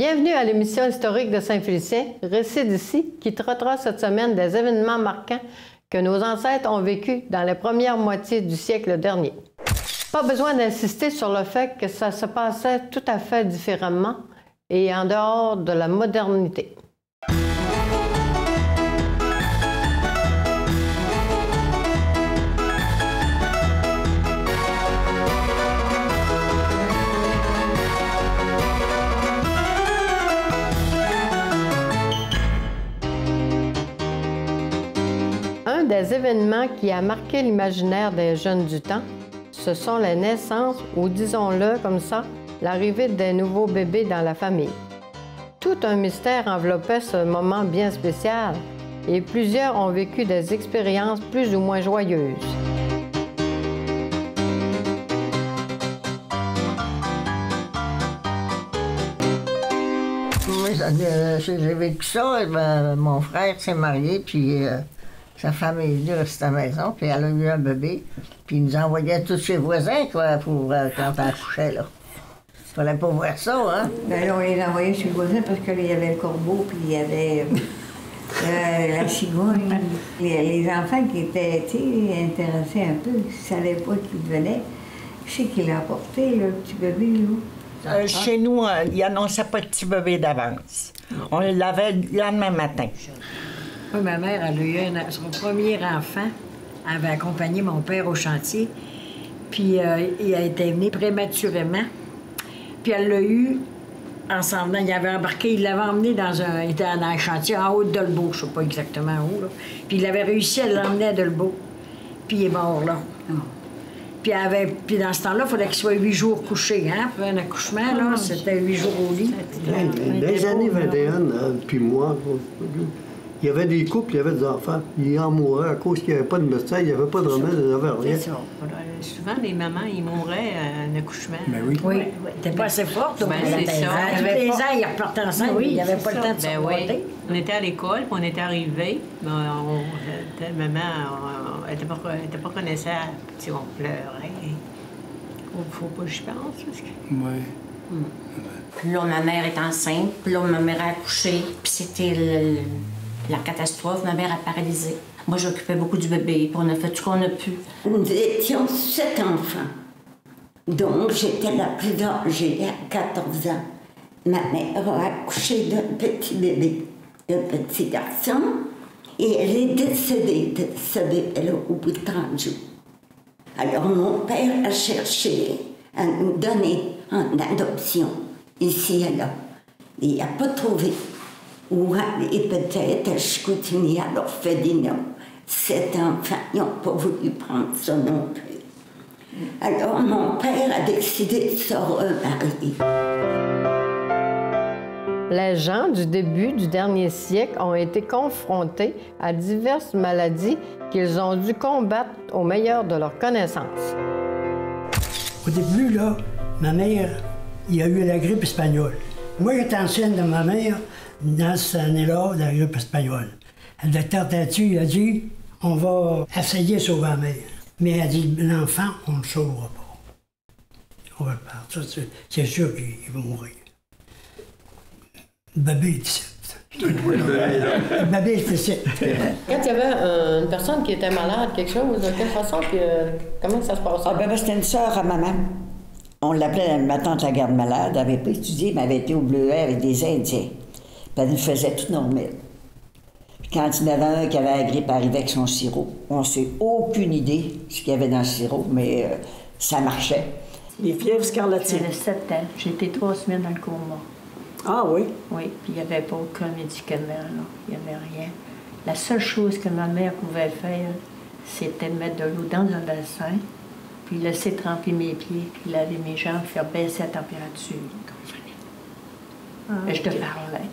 Bienvenue à l'émission historique de Saint-Félicien, récit d'ici, qui traitera cette semaine des événements marquants que nos ancêtres ont vécus dans les premières moitiés du siècle dernier. Pas besoin d'insister sur le fait que ça se passait tout à fait différemment et en dehors de la modernité. Un des événements qui a marqué l'imaginaire des jeunes du temps, ce sont les naissances ou, disons-le comme ça, l'arrivée des nouveaux bébés dans la famille. Tout un mystère enveloppait ce moment bien spécial et plusieurs ont vécu des expériences plus ou moins joyeuses. Oui, j'ai vécu ça. Mon frère s'est marié, puis sa femme est venue rester à la maison, puis elle a eu un bébé. Puis il nous envoyait tous ses voisins, quoi, pour quand elle accouchait, là. Fallait pas voir ça, hein? Ben là, on les envoyait chez les voisins parce qu'il y avait le corbeau, puis il y avait la cigogne. Les enfants qui étaient intéressés un peu, ils ne savaient pas qui venait. C'est qui l'a apporté, le petit bébé, là. Chez nous, ils n'annonçaient pas le petit bébé d'avance. On l'avait le lendemain matin. Oui, ma mère, elle a eu son premier enfant. Elle avait accompagné mon père au chantier. Puis il a été né prématurément. Puis elle l'a eu en s'en venant. Il avait embarqué, il l'avait emmené il était dans un chantier en haut de Dolbeau, je ne sais pas exactement où, là. Puis il avait réussi à l'emmener à Dolbeau. Puis il est mort là. Oh. Puis dans ce temps-là, il fallait qu'il soit 8 jours couché, hein? Pour un accouchement, là, c'était 8 jours au lit. Dans les années 21, puis moi, il y avait des couples, il y avait des enfants. Ils en mouraient à cause qu'il n'y avait pas de médecin, il n'y avait pas de remède, il n'y avait rien. C'est ça. Souvent, les mamans, ils mouraient à un accouchement. Ben oui. Oui. T'es pas assez forte. Ben, c'est ça. Tous les ans, ils repartaient ensemble. Oui, il n'y avait pas le temps de se remonter. On était à l'école, puis on était arrivés. Maman, elle n'était pas connaissable. Puis on pleurait. Faut pas que j'y pense. Parce que... Oui. Puis là, ma mère est enceinte. Puis là, ma mère a accouché. Puis c'était la catastrophe. Ma mère a paralysé. Moi, j'occupais beaucoup du bébé. Puis on a fait tout ce qu'on a pu. Nous étions 7 enfants. Donc, j'étais la plus âgée à 14 ans. Ma mère a accouché d'un petit bébé, d'un petit garçon. Et elle est décédée de ce bébé-là au bout de 30 jours. Alors, mon père a cherché à nous donner en adoption, ici et là. Il n'a pas trouvé. Ou aller peut-être à Chicoutimi, à l'orphelinat. 7 enfants, ils n'ont pas voulu prendre ça non plus. Alors, mon père a décidé de se remarier. Les gens du début du dernier siècle ont été confrontés à diverses maladies qu'ils ont dû combattre au meilleur de leurs connaissances. Au début, là, ma mère, il y a eu la grippe espagnole. Moi, j'étais ancienne de ma mère dans cette année-là, la grippe espagnole. Le docteur Tatu, il a dit, on va essayer de sauver la mère. Mais elle a dit, l'enfant, on ne le sauvera pas. On va le perdre. Ça, c'est sûr qu'il va mourir. Le bébé est ici. Le bébé est ici. Quand il y avait une personne qui était malade, quelque chose, de quelle façon, puis comment ça se passait? Ah, ben, c'était une sœur à maman. On l'appelait ma tante la garde malade. Elle n'avait pas étudié, mais elle avait été au Bleuet avec des Indiens. Puis elle nous faisait tout normal. Puis quand il y en avait un qui avait la grippe, arrivait avec son sirop. On n'a aucune idée de ce qu'il y avait dans le sirop, mais ça marchait. Les fièvres scarlatines. J'avais 7 ans. J'ai été 3 semaines dans le coma. Ah oui? Oui, puis il n'y avait pas aucun médicament, là. Il n'y avait rien. La seule chose que ma mère pouvait faire, c'était mettre de l'eau dans un bassin, puis laisser tremper mes pieds, puis laver mes jambes, faire baisser la température. Mais je te parlais.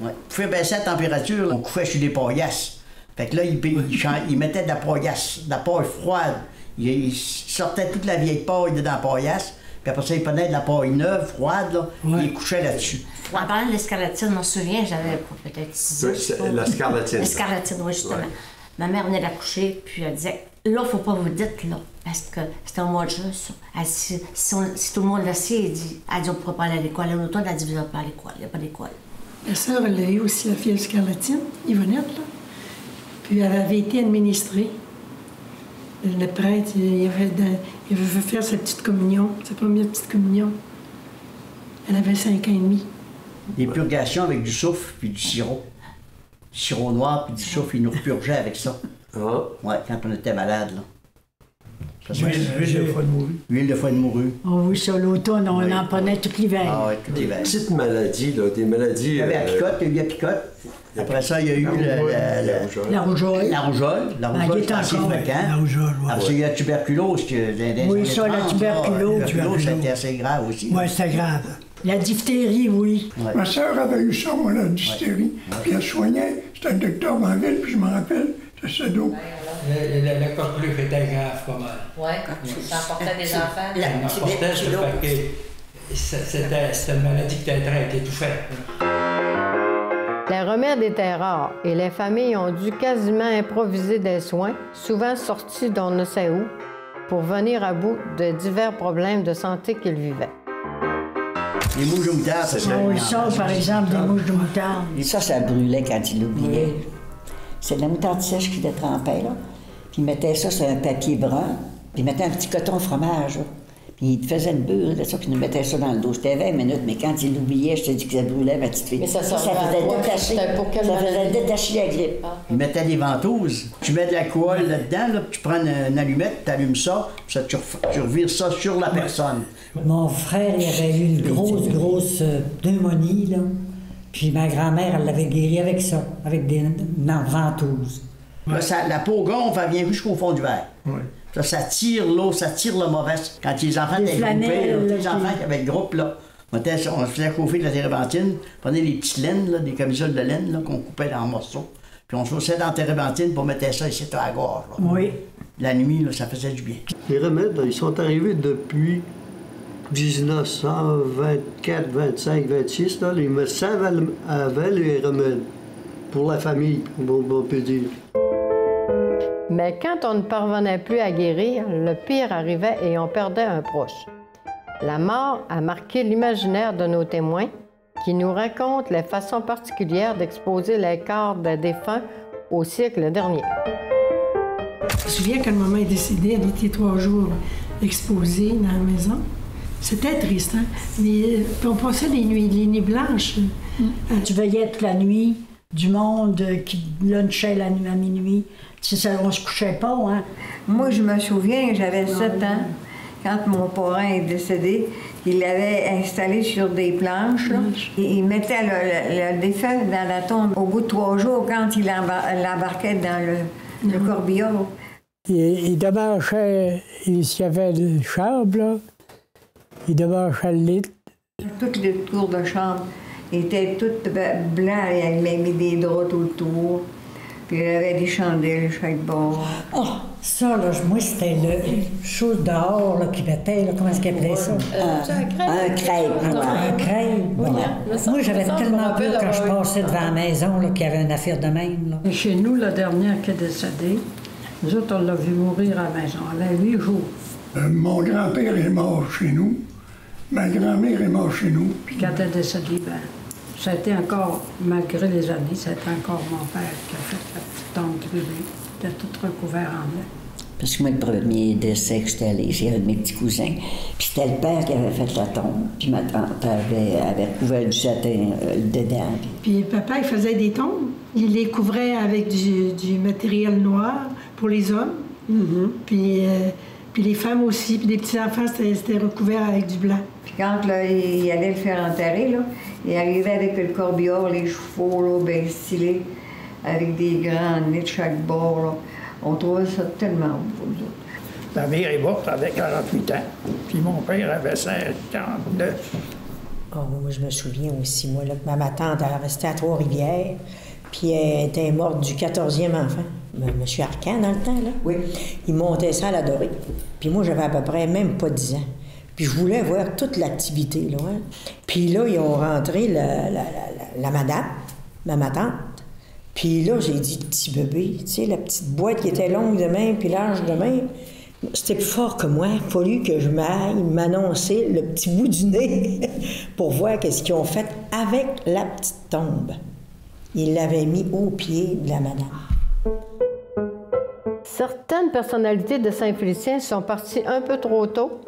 Ouais. Pour faire baisser la température, on couchait sur des paillasses. Fait que là, il mettait de la paillasse, de la paille froide. Il sortait toute la vieille paille de dans la paillasse. Puis après ça, il prenait de la paille neuve, froide, là, il couchait là-dessus. En parlant de l'escarlatine, je me souviens, j'avais peut-être 6 ans. La scarlatine. L'escarlatine, oui, justement. Ma mère venait d'accoucher, puis elle disait, là, faut pas vous dire, là, parce que c'était au mois de juin, ça. Elle dit, si tout le monde le sait, elle dit, on ne pourra pas aller à l'école. L'automne, elle dit, vous n'allez pas à l'école, il n'y a pas d'école. La sœur, elle a eu aussi la fille scarlatine, Yvonnette, là. Puis elle avait été administrée. Le prêtre, il avait fait faire sa petite communion, sa première petite communion. Elle avait 5 ans et demi. Des purgations avec du soufre puis du sirop. Du sirop noir puis du soufre, ils nous purgeaient avec ça. Ouais, quand on était malade, là. Huile de foie de morue. Huile de foie de morue. Oh oui, ça, l'automne, on en prenait tout l'hiver. Ah oui, tout l'hiver. Petites maladies, là, des maladies... Il y avait la picote, il y a eu la picote. Après ça, il y a eu la rougeole. La rougeole, c'est assez fréquent. La rougeole, oui. Après ça, il y a la tuberculose. Oui, ça, la tuberculose. La tuberculose, c'était assez grave aussi. Oui, c'était grave. La diphtérie, oui. Ouais. Ma sœur avait eu ça, moi, la diphtérie. Puis elle soignait. C'était un docteur en ville, puis je me rappelle, c'est ça d'eau. La coqueluche était grave, pas mal. Oui, ça emportait des enfants. Ça emportait, c'était une maladie qui était très étouffée. Les remèdes étaient rares et les familles ont dû quasiment improviser des soins, souvent sortis d'on ne sait où, pour venir à bout de divers problèmes de santé qu'ils vivaient. Les mouches de moutarde, ça oui, ça, par exemple, des mouches de moutarde. Ça brûlait quand il l'oubliait. Oui. C'est de la moutarde sèche qu'il trempait, là. Puis il mettait ça sur un papier brun, puis il mettait un petit coton fromage, là. Puis il faisait une beurre de ça, puis il nous mettait ça dans le dos. C'était 20 minutes, mais quand il l'oubliait, je te dis que ça brûlait, ma petite fille. Mais ça faisait détacher la grippe. Il mettait des ventouses. Tu mets de la colle là-dedans, là, tu prends une allumette, tu allumes ça, puis tu revires ça sur la personne. Mon frère, il avait eu une grosse pneumonie, là. Puis ma grand-mère, elle l'avait guéri avec ça, avec des ventouses. Là, la peau gonfle, elle vient jusqu'au fond du verre. Oui. Ça tire l'eau, ça tire le mauvais. Quand les enfants étaient groupés, les enfants qui avaient le groupe, là, on se faisait chauffer de la térébenthine, on prenait des petites laines, là, des camisoles de laine là, qu'on coupait en morceaux, puis on chaussait dans la térébenthine pour mettre ça ici à la gorge. Là. Oui. La nuit, là, ça faisait du bien. Les remèdes, ils sont arrivés depuis 1924, 25, 26. Là, les médecins avaient les remèdes pour la famille, on peut dire. Mais quand on ne parvenait plus à guérir, le pire arrivait et on perdait un proche. La mort a marqué l'imaginaire de nos témoins qui nous racontent les façons particulières d'exposer les corps des défunts au siècle dernier. Je me souviens quand maman est décédée, elle était 3 jours exposée dans la maison. C'était triste, hein? Mais on passait les nuits blanches. Tu veillais toute la nuit, du monde qui lunchait la nuit à minuit. On se couchait pas, hein? Moi, je me souviens, j'avais 7 ans, quand mon parrain est décédé, il l'avait installé sur des planches, là, et il mettait le défunt dans la tombe au bout de 3 jours quand il l'embarquait dans le corbillard. Il débâchait, s'il y avait une chambre, là, il débâchait le lit. Toutes les tours de chambre étaient toutes blancs, il avait mis des draps tout autour. Puis il y avait des chandelles chaque bord. Oh, ça, là, moi, c'était le chose dehors là, qui mettait, là, comment est-ce qu'il appelait ça? Un crêpe. Un crêpe. Voilà. Moi, j'avais tellement peur quand je passais devant la maison là, qu'il y avait une affaire de même. Là. Et chez nous, la dernière qui est décédée, nous autres, on l'a vu mourir à la maison. Elle avait 8 jours. Mon grand-père est mort chez nous. Ma grand-mère est morte chez nous. Puis quand elle est décédée, ben, ça a été encore, malgré les années, ça a été encore mon père qui a fait la petite tombe du bébé. C'était tout recouvert en blanc. Parce que moi, le premier décès que j'étais allée, j'ai un de mes petits cousins. Puis c'était le père qui avait fait la tombe. Puis ma tante avait recouvert du satin dedans. Puis papa, il faisait des tombes. Il les couvrait avec du matériel noir pour les hommes. Puis les femmes aussi. Puis les petits-enfants, c'était recouvert avec du blanc. Puis quand là, il allait le faire enterrer, là, il arrivait avec le corbillard, les chevaux là, bien stylés, avec des grands nez de chaque bord. Là. On trouvait ça tellement beau, nous autres. Ma mère est morte avec 48 ans, puis mon père avait 59. Oh, moi, je me souviens aussi, moi, là, que ma tante, elle restait à Trois-Rivières, puis elle était morte du 14e enfant. Monsieur Arcan, dans le temps, là. Oui. Il montait ça à la Dorée. Puis moi, j'avais à peu près même pas 10 ans. Puis je voulais voir toute l'activité, là. Hein. Puis là, ils ont rentré la madame, ma tante. Puis là, j'ai dit, petit bébé, tu sais, la petite boîte qui était longue de même, puis large de même, c'était plus fort que moi. Il a fallu que je m'aille m'annoncer le petit bout du nez pour voir qu'est-ce qu'ils ont fait avec la petite tombe. Ils l'avaient mis au pied de la madame. Certaines personnalités de Saint-Félicien sont parties un peu trop tôt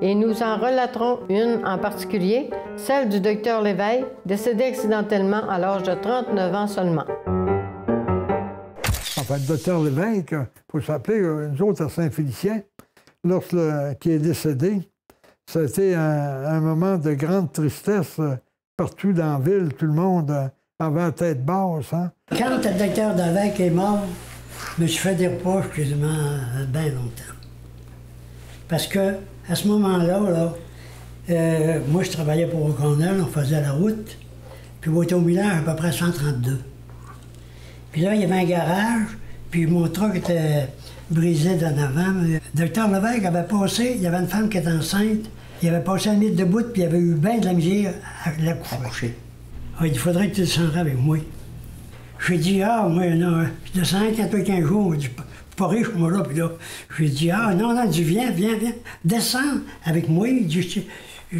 et nous en relaterons une en particulier, celle du docteur Léveille, décédé accidentellement à l'âge de 39 ans seulement. Enfin, le docteur Léveille, il faut s'appeler, nous autres à Saint-Félicien, qui est décédé, ça a été un moment de grande tristesse partout dans la ville. Tout le monde avait la tête basse. Hein? Quand le docteur Léveille est mort, je me suis fait des reproches quasiment bien longtemps. Parce que à ce moment-là, moi, je travaillais pour O'Connell, on faisait la route, puis au village, à peu près 132. Puis là, il y avait un garage, puis mon truck était brisé d'en avant. Le docteur Lévesque avait passé, il y avait une femme qui était enceinte, il avait passé un mètre de bout, puis il avait eu bien de la misère à la coucher. Ah, il faudrait que tu descendrais avec moi. J'ai dit, moi, non, je descends quelques 15 jours. Je suis pas riche, moi, là. Puis là, j'ai dit, non, il dit, viens, descends avec moi. Il dit, je suis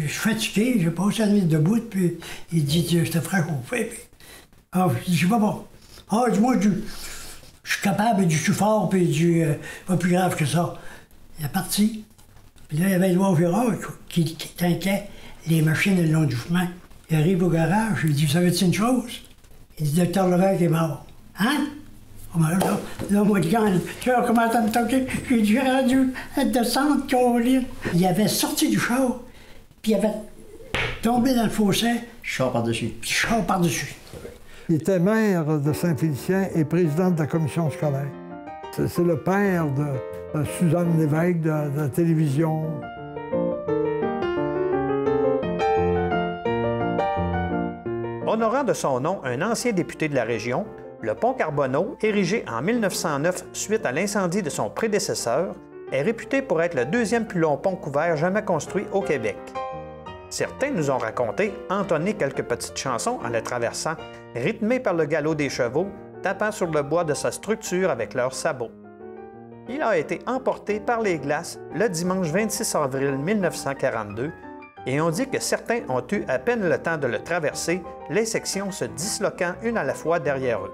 fatigué, j'ai passé une minute debout, puis il dit, je te ferai chauffer. Puis, je dis, bon. Dis-moi, je suis capable, je suis fort, puis pas plus grave que ça. Il est parti. Puis là, il y avait Edouard Gérard qui tanquait les machines le long du chemin. Il arrive au garage, je lui dis, vous savez-tu une chose? Il dit, docteur Lévesque est mort. Hein? Là, moi, tu vois comment t'as me toqué? J'ai dit, j'aurais dû descendre, Caroline. Il avait sorti du char, puis il avait tombé dans le fossé. Char par-dessus. Char par-dessus. Il était maire de Saint-Félicien et président de la commission scolaire. C'est le père de Suzanne Lévesque de la télévision. Honorant de son nom un ancien député de la région, le pont Carbonneau, érigé en 1909 suite à l'incendie de son prédécesseur, est réputé pour être le deuxième plus long pont couvert jamais construit au Québec. Certains nous ont raconté entonner quelques petites chansons en le traversant, rythmées par le galop des chevaux, tapant sur le bois de sa structure avec leurs sabots. Il a été emporté par les glaces le dimanche 26 avril 1942 et on dit que certains ont eu à peine le temps de le traverser, les sections se disloquant une à la fois derrière eux.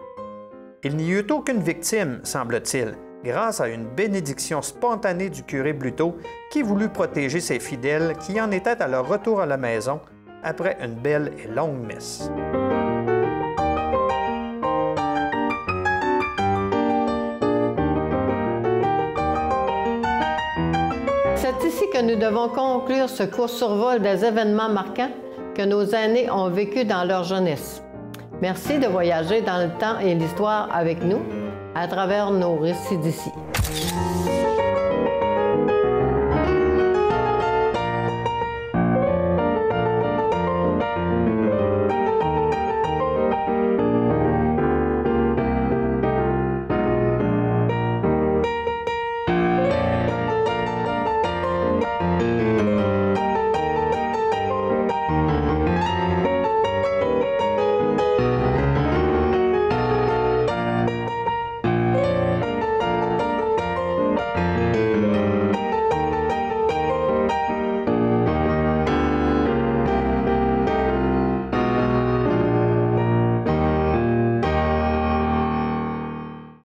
Il n'y eut aucune victime, semble-t-il, grâce à une bénédiction spontanée du curé Bluteau qui voulut protéger ses fidèles qui en étaient à leur retour à la maison après une belle et longue messe. C'est ici que nous devons conclure ce court survol des événements marquants que nos aînés ont vécus dans leur jeunesse. Merci de voyager dans le temps et l'histoire avec nous à travers nos récits d'ici.